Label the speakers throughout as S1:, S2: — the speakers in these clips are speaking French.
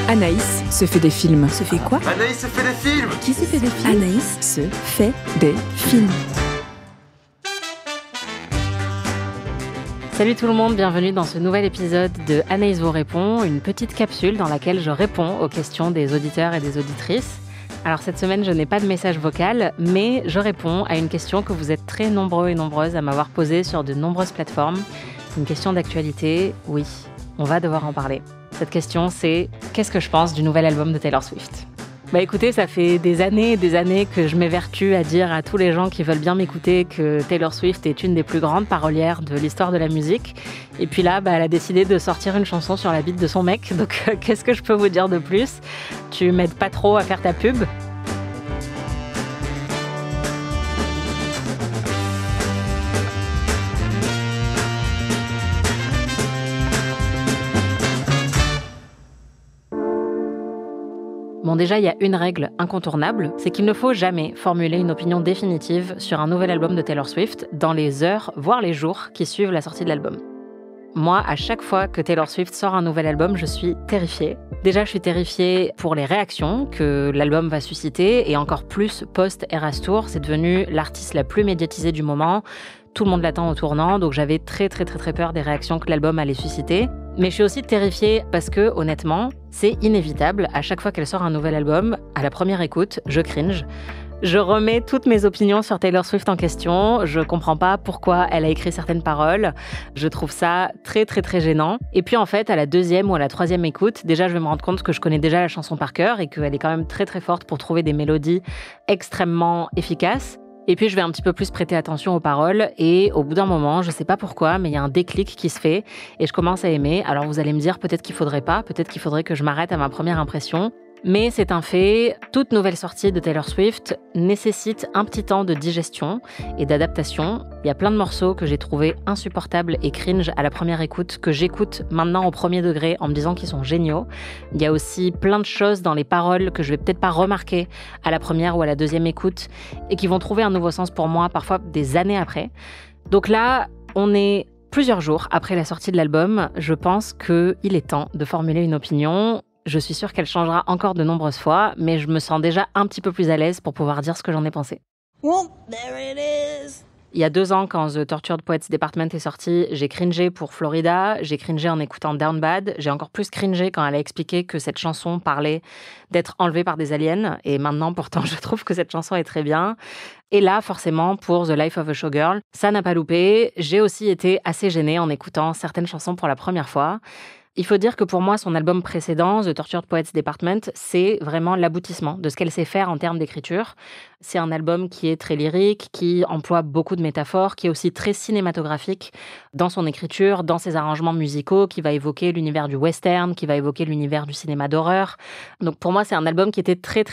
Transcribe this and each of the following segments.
S1: Anaïs se fait des films. Se fait quoi?
S2: Anaïs se fait des films.
S1: Qui se fait des films? Anaïs se fait des films.
S3: Salut tout le monde, bienvenue dans ce nouvel épisode de Anaïs vous répond, une petite capsule dans laquelle je réponds aux questions des auditeurs et des auditrices. Alors cette semaine, je n'ai pas de message vocal, mais je réponds à une question que vous êtes très nombreux et nombreuses à m'avoir posée sur de nombreuses plateformes. Une question d'actualité, oui, on va devoir en parler. Cette question, c'est « Qu'est-ce que je pense du nouvel album de Taylor Swift ?» Écoutez, ça fait des années et des années que je m'évertue à dire à tous les gens qui veulent bien m'écouter que Taylor Swift est une des plus grandes parolières de l'histoire de la musique. Et puis là, elle a décidé de sortir une chanson sur la bite de son mec. Donc, qu'est-ce que je peux vous dire de plus? Tu m'aides pas trop à faire ta pub? Bon, déjà, il y a une règle incontournable, c'est qu'il ne faut jamais formuler une opinion définitive sur un nouvel album de Taylor Swift dans les heures, voire les jours qui suivent la sortie de l'album. Moi, à chaque fois que Taylor Swift sort un nouvel album, je suis terrifiée. Déjà, je suis terrifiée pour les réactions que l'album va susciter, et encore plus post-Eras Tour, c'est devenu l'artiste la plus médiatisée du moment. Tout le monde l'attend au tournant, donc j'avais très peur des réactions que l'album allait susciter. Mais je suis aussi terrifiée parce que, honnêtement, c'est inévitable. À chaque fois qu'elle sort un nouvel album, à la première écoute, je cringe. Je remets toutes mes opinions sur Taylor Swift en question. Je comprends pas pourquoi elle a écrit certaines paroles. Je trouve ça très gênant. Et puis en fait, à la deuxième ou à la troisième écoute, déjà je vais me rendre compte que je connais déjà la chanson par cœur et qu'elle est quand même très forte pour trouver des mélodies extrêmement efficaces. Et puis, je vais un petit peu plus prêter attention aux paroles et au bout d'un moment, je sais pas pourquoi, mais il y a un déclic qui se fait et je commence à aimer. Alors, vous allez me dire peut-être qu'il faudrait pas, peut-être qu'il faudrait que je m'arrête à ma première impression. Mais c'est un fait, toute nouvelle sortie de Taylor Swift nécessite un petit temps de digestion et d'adaptation. Il y a plein de morceaux que j'ai trouvés insupportables et cringe à la première écoute, que j'écoute maintenant au premier degré en me disant qu'ils sont géniaux. Il y a aussi plein de choses dans les paroles que je vais peut-être pas remarquer à la première ou à la deuxième écoute et qui vont trouver un nouveau sens pour moi, parfois des années après. Donc là, on est plusieurs jours après la sortie de l'album. Je pense qu'il est temps de formuler une opinion. Je suis sûre qu'elle changera encore de nombreuses fois, mais je me sens déjà un petit peu plus à l'aise pour pouvoir dire ce que j'en ai pensé.
S4: Well, there it is.
S3: Il y a 2 ans, quand The Tortured Poets Department est sorti, j'ai cringé pour Florida, j'ai cringé en écoutant Down Bad, j'ai encore plus cringé quand elle a expliqué que cette chanson parlait d'être enlevée par des aliens, et maintenant, pourtant, je trouve que cette chanson est très bien. Et là, forcément, pour The Life of a Showgirl, ça n'a pas loupé. J'ai aussi été assez gênée en écoutant certaines chansons pour la première fois. Il faut dire que pour moi, son album précédent, The Tortured Poets Department, c'est vraiment l'aboutissement de ce qu'elle sait faire en termes d'écriture. C'est un album qui est très lyrique, qui emploie beaucoup de métaphores, qui est aussi très cinématographique dans son écriture, dans ses arrangements musicaux, qui va évoquer l'univers du western, qui va évoquer l'univers du cinéma d'horreur. Donc pour moi, c'est un album qui était très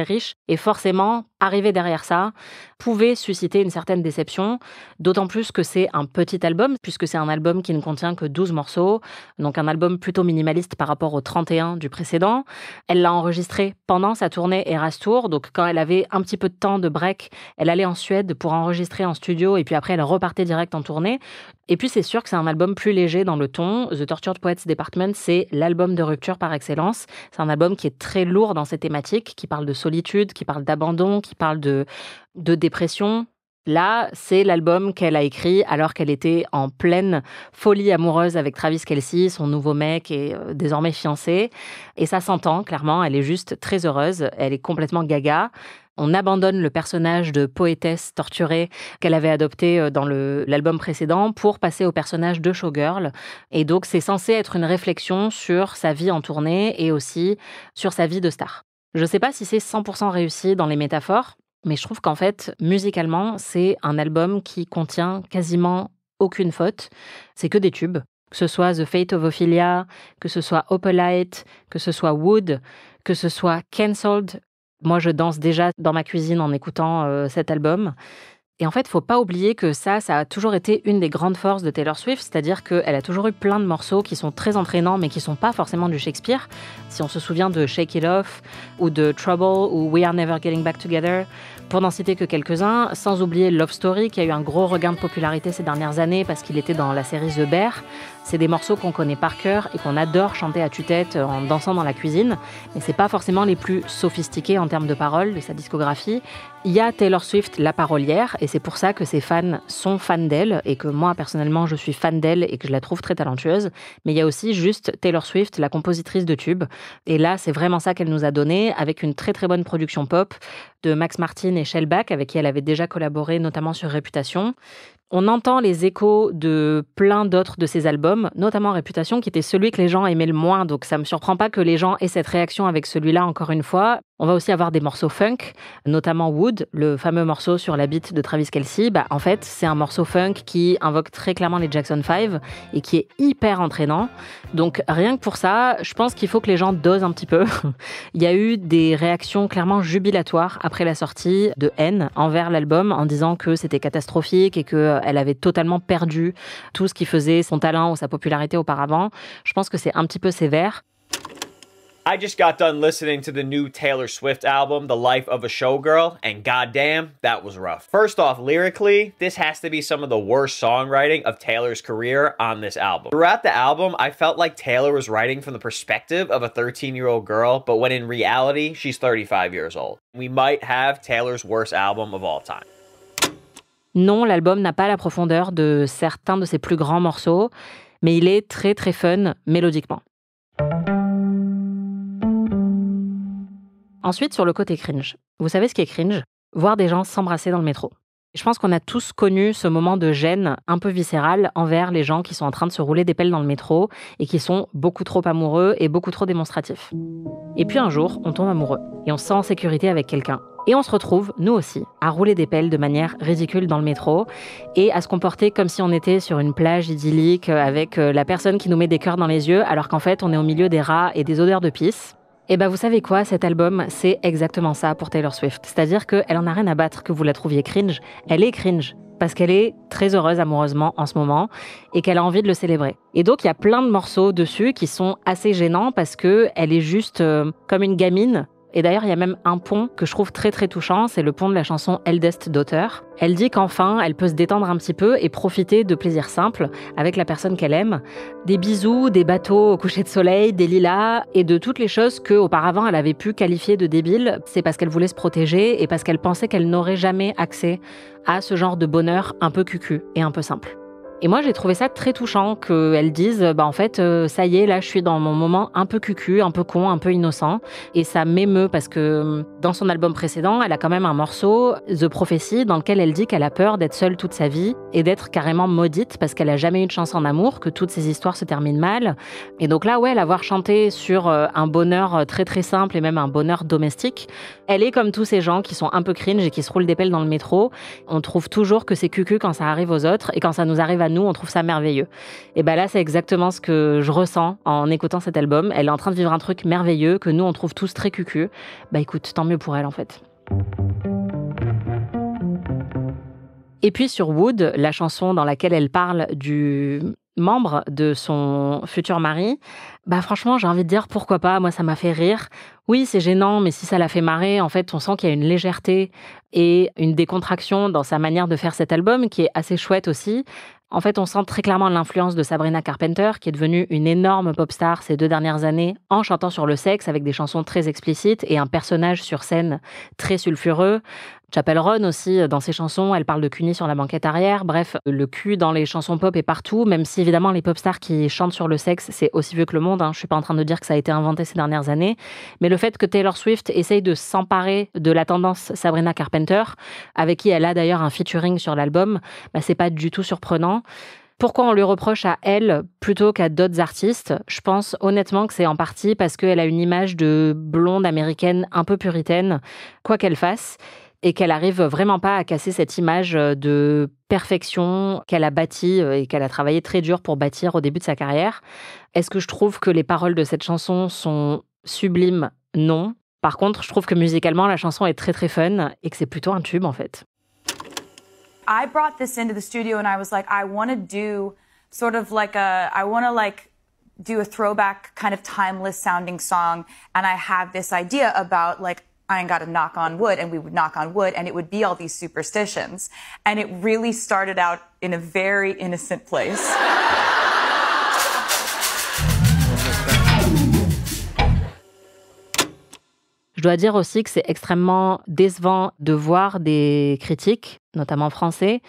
S3: riche. Et forcément, arriver derrière ça pouvait susciter une certaine déception, d'autant plus que c'est un petit album, puisque c'est un album qui ne contient que 12 morceaux, donc un album plutôt minimaliste par rapport aux 31 du précédent. Elle l'a enregistré pendant sa tournée Eras Tour, donc quand elle avait un petit peu de temps de break, elle allait en Suède pour enregistrer en studio et puis après elle repartait direct en tournée. Et puis c'est sûr que c'est un album plus léger dans le ton. The Tortured Poets Department, c'est l'album de rupture par excellence. C'est un album qui est très lourd dans ses thématiques, qui parle de solitude, qui parle d'abandon, qui parle de dépression. Là, c'est l'album qu'elle a écrit alors qu'elle était en pleine folie amoureuse avec Travis Kelce, son nouveau mec et désormais fiancé. Et ça s'entend, clairement, elle est juste très heureuse, elle est complètement gaga. On abandonne le personnage de poétesse torturée qu'elle avait adopté dans l'album précédent pour passer au personnage de showgirl. Et donc, c'est censé être une réflexion sur sa vie en tournée et aussi sur sa vie de star. Je ne sais pas si c'est 100% réussi dans les métaphores, mais je trouve qu'en fait, musicalement, c'est un album qui contient quasiment aucune faute. C'est que des tubes. Que ce soit The Fate of Ophelia, que ce soit Opalite, que ce soit Wood, que ce soit Cancelled. Moi, je danse déjà dans ma cuisine en écoutant cet album. Et en fait, faut pas oublier que ça a toujours été une des grandes forces de Taylor Swift, c'est-à-dire qu'elle a toujours eu plein de morceaux qui sont très entraînants, mais qui sont pas forcément du Shakespeare. Si on se souvient de Shake It Off, ou de Trouble, ou We Are Never Getting Back Together, pour n'en citer que quelques-uns, sans oublier Love Story, qui a eu un gros regain de popularité ces dernières années parce qu'il était dans la série The Bear. C'est des morceaux qu'on connaît par cœur et qu'on adore chanter à tue-tête en dansant dans la cuisine, mais c'est pas forcément les plus sophistiqués en termes de paroles de sa discographie. Il y a Taylor Swift, la parolière, et c'est pour ça que ses fans sont fans d'elle, et que moi, personnellement, je suis fan d'elle et que je la trouve très talentueuse. Mais il y a aussi juste Taylor Swift, la compositrice de tubes. Et là, c'est vraiment ça qu'elle nous a donné, avec une très très bonne production pop de Max Martin et Shellback, avec qui elle avait déjà collaboré, notamment sur Réputation. On entend les échos de plein d'autres de ses albums, notamment Réputation, qui était celui que les gens aimaient le moins, donc ça me surprend pas que les gens aient cette réaction avec celui-là encore une fois. On va aussi avoir des morceaux funk, notamment Wood, le fameux morceau sur la beat de Travis Kelce. En fait, c'est un morceau funk qui invoque très clairement les Jackson 5 et qui est hyper entraînant. Donc rien que pour ça, je pense qu'il faut que les gens dosent un petit peu. Il y a eu des réactions clairement jubilatoires après la sortie de N envers l'album en disant que c'était catastrophique et qu'elle avait totalement perdu tout ce qui faisait son talent ou sa popularité auparavant. Je pense que c'est un petit peu sévère.
S2: I just got done listening to the new Taylor Swift album, The Life of a Showgirl, and goddamn, that was rough. First off, lyrically, this has to be some of the worst songwriting of Taylor's career on this album. Throughout the album, I felt like Taylor was writing from the perspective of a 13-year-old girl, but when in reality, she's 35 years old. We might have Taylor's worst album of all time.
S3: Non, l'album n'a pas la profondeur de certains de ses plus grands morceaux, mais il est très très fun mélodiquement. Ensuite, sur le côté cringe. Vous savez ce qui est cringe ? Voir des gens s'embrasser dans le métro. Je pense qu'on a tous connu ce moment de gêne un peu viscéral envers les gens qui sont en train de se rouler des pelles dans le métro et qui sont beaucoup trop amoureux et beaucoup trop démonstratifs. Et puis un jour, on tombe amoureux et on se sent en sécurité avec quelqu'un. Et on se retrouve, nous aussi, à rouler des pelles de manière ridicule dans le métro et à se comporter comme si on était sur une plage idyllique avec la personne qui nous met des cœurs dans les yeux alors qu'en fait, on est au milieu des rats et des odeurs de pisse. Et vous savez quoi, cet album, c'est exactement ça pour Taylor Swift. C'est-à-dire qu'elle en a rien à battre que vous la trouviez cringe. Elle est cringe parce qu'elle est très heureuse amoureusement en ce moment et qu'elle a envie de le célébrer. Et donc, il y a plein de morceaux dessus qui sont assez gênants parce qu'elle est juste comme une gamine. Et d'ailleurs, il y a même un pont que je trouve très très touchant, c'est le pont de la chanson Eldest Daughter. Elle dit qu'enfin, elle peut se détendre un petit peu et profiter de plaisirs simples avec la personne qu'elle aime. Des bisous, des bateaux au coucher de soleil, des lilas et de toutes les choses qu'auparavant elle avait pu qualifier de débiles. C'est parce qu'elle voulait se protéger et parce qu'elle pensait qu'elle n'aurait jamais accès à ce genre de bonheur un peu cucu et un peu simple. Et moi, j'ai trouvé ça très touchant qu'elle dise, en fait, ça y est, là, je suis dans mon moment un peu cucu, un peu con, un peu innocent. Et ça m'émeut parce que dans son album précédent, elle a quand même un morceau, The Prophecy, dans lequel elle dit qu'elle a peur d'être seule toute sa vie et d'être carrément maudite parce qu'elle a jamais eu de chance en amour, que toutes ses histoires se terminent mal. Et donc là, ouais, l'avoir chanté sur un bonheur très très simple et même un bonheur domestique, elle est comme tous ces gens qui sont un peu cringe et qui se roulent des pelles dans le métro. On trouve toujours que c'est cucu quand ça arrive aux autres et quand ça nous arrive à nous, on trouve ça merveilleux. Et là, c'est exactement ce que je ressens en écoutant cet album. Elle est en train de vivre un truc merveilleux que nous, on trouve tous très cucu. Écoute, tant mieux pour elle, en fait. Et puis sur Wood, la chanson dans laquelle elle parle du membre de son futur mari, franchement, j'ai envie de dire pourquoi pas, moi ça m'a fait rire. Oui, c'est gênant, mais si ça la fait marrer, en fait, on sent qu'il y a une légèreté et une décontraction dans sa manière de faire cet album qui est assez chouette aussi. En fait, on sent très clairement l'influence de Sabrina Carpenter, qui est devenue une énorme pop star ces 2 dernières années en chantant sur le sexe avec des chansons très explicites et un personnage sur scène très sulfureux. Chappell Roan aussi, dans ses chansons, elle parle de cuni sur la banquette arrière. Bref, le cul dans les chansons pop est partout, même si évidemment les pop stars qui chantent sur le sexe, c'est aussi vieux que le monde. Je suis pas en train de dire que ça a été inventé ces dernières années. Mais le fait que Taylor Swift essaye de s'emparer de la tendance Sabrina Carpenter, avec qui elle a d'ailleurs un featuring sur l'album, c'est pas du tout surprenant. Pourquoi on lui reproche à elle plutôt qu'à d'autres artistes ? Je pense honnêtement que c'est en partie parce qu'elle a une image de blonde américaine un peu puritaine, quoi qu'elle fasse, et qu'elle arrive vraiment pas à casser cette image de perfection qu'elle a bâtie et qu'elle a travaillé très dur pour bâtir au début de sa carrière. Est-ce que je trouve que les paroles de cette chanson sont sublimes ? Non. Par contre, je trouve que musicalement, la chanson est très très fun et que c'est plutôt un tube en fait.
S5: I brought this into the studio and I was like, I want to do sort of like do a throwback kind of timeless sounding song. And I have this idea about like, I ain't gotta knock on wood, and we would knock on wood and it would be all these superstitions. And it really started out in a very innocent place.
S3: Je dois dire aussi que c'est extrêmement décevant de voir des critiques, notamment français,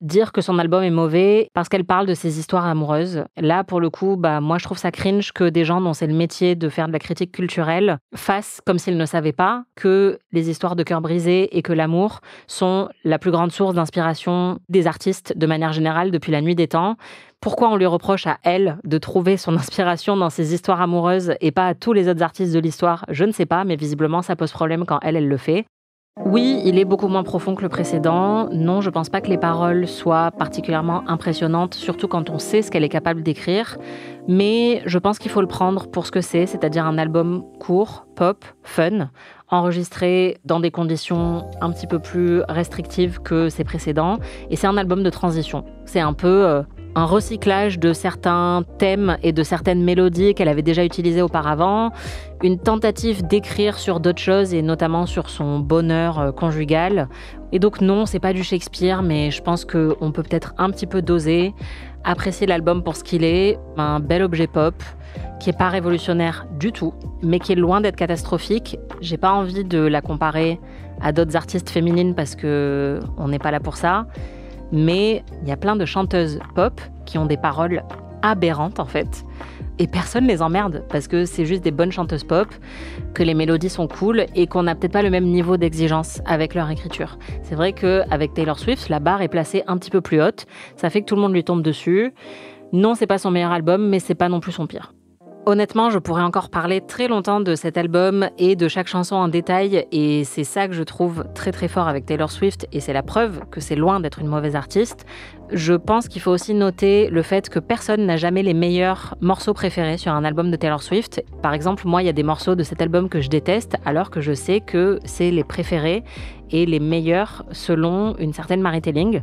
S3: dire que son album est mauvais parce qu'elle parle de ses histoires amoureuses. Là, pour le coup, moi, je trouve ça cringe que des gens dont c'est le métier de faire de la critique culturelle fassent comme s'ils ne savaient pas que les histoires de cœur brisé et que l'amour sont la plus grande source d'inspiration des artistes de manière générale depuis la nuit des temps. Pourquoi on lui reproche à elle de trouver son inspiration dans ses histoires amoureuses et pas à tous les autres artistes de l'histoire? Je ne sais pas, mais visiblement, ça pose problème quand elle le fait. Oui, il est beaucoup moins profond que le précédent. Non, je pense pas que les paroles soient particulièrement impressionnantes, surtout quand on sait ce qu'elle est capable d'écrire. Mais je pense qu'il faut le prendre pour ce que c'est-à-dire un album court, pop, fun, enregistré dans des conditions un petit peu plus restrictives que ses précédents. Et c'est un album de transition. C'est un peu un recyclage de certains thèmes et de certaines mélodies qu'elle avait déjà utilisées auparavant, une tentative d'écrire sur d'autres choses et notamment sur son bonheur conjugal. Et donc non, c'est pas du Shakespeare, mais je pense qu'on peut peut-être un petit peu doser, apprécier l'album pour ce qu'il est, un bel objet pop qui est pas révolutionnaire du tout, mais qui est loin d'être catastrophique. J'ai pas envie de la comparer à d'autres artistes féminines parce que on n'est pas là pour ça. Mais il y a plein de chanteuses pop qui ont des paroles aberrantes en fait. Et personne les emmerde parce que c'est juste des bonnes chanteuses pop, que les mélodies sont cool et qu'on n'a peut-être pas le même niveau d'exigence avec leur écriture. C'est vrai qu'avec Taylor Swift, la barre est placée un petit peu plus haute. Ça fait que tout le monde lui tombe dessus. Non, c'est pas son meilleur album, mais c'est pas non plus son pire. Honnêtement, je pourrais encore parler très longtemps de cet album et de chaque chanson en détail, et c'est ça que je trouve très très fort avec Taylor Swift, et c'est la preuve que c'est loin d'être une mauvaise artiste. Je pense qu'il faut aussi noter le fait que personne n'a jamais les meilleurs morceaux préférés sur un album de Taylor Swift. Par exemple, moi, il y a des morceaux de cet album que je déteste, alors que je sais que c'est les préférés et les meilleurs selon une certaine Mary Telling.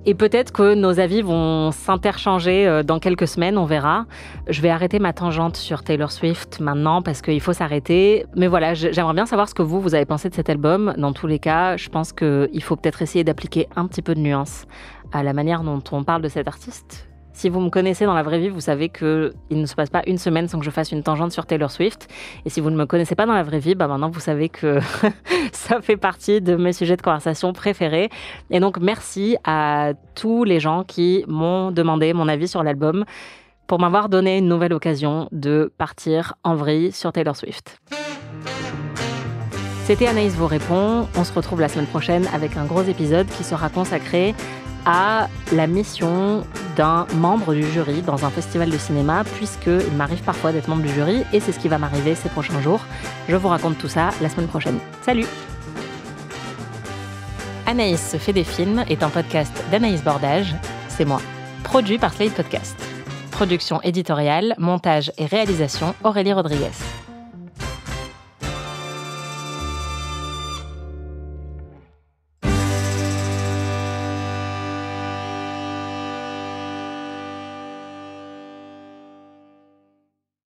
S3: Et peut-être que nos avis vont s'interchanger dans quelques semaines, on verra. Je vais arrêter ma tangente sur Taylor Swift maintenant parce qu'il faut s'arrêter. Mais voilà, j'aimerais bien savoir ce que vous avez pensé de cet album. Dans tous les cas, je pense qu'il faut peut-être essayer d'appliquer un petit peu de nuance à la manière dont on parle de cet artiste. Si vous me connaissez dans la vraie vie, vous savez qu'il ne se passe pas une semaine sans que je fasse une tangente sur Taylor Swift. Et si vous ne me connaissez pas dans la vraie vie, maintenant vous savez que ça fait partie de mes sujets de conversation préférés. Et donc merci à tous les gens qui m'ont demandé mon avis sur l'album pour m'avoir donné une nouvelle occasion de partir en vrille sur Taylor Swift. C'était Anaïs vous répond. On se retrouve la semaine prochaine avec un gros épisode qui sera consacré à la mission d'un membre du jury dans un festival de cinéma, puisqu'il m'arrive parfois d'être membre du jury, et c'est ce qui va m'arriver ces prochains jours. Je vous raconte tout ça la semaine prochaine. Salut! Anaïs se fait des films est un podcast d'Anaïs Bordage, c'est moi, produit par Slate Podcast. Production éditoriale, montage et réalisation Aurélie Rodriguez.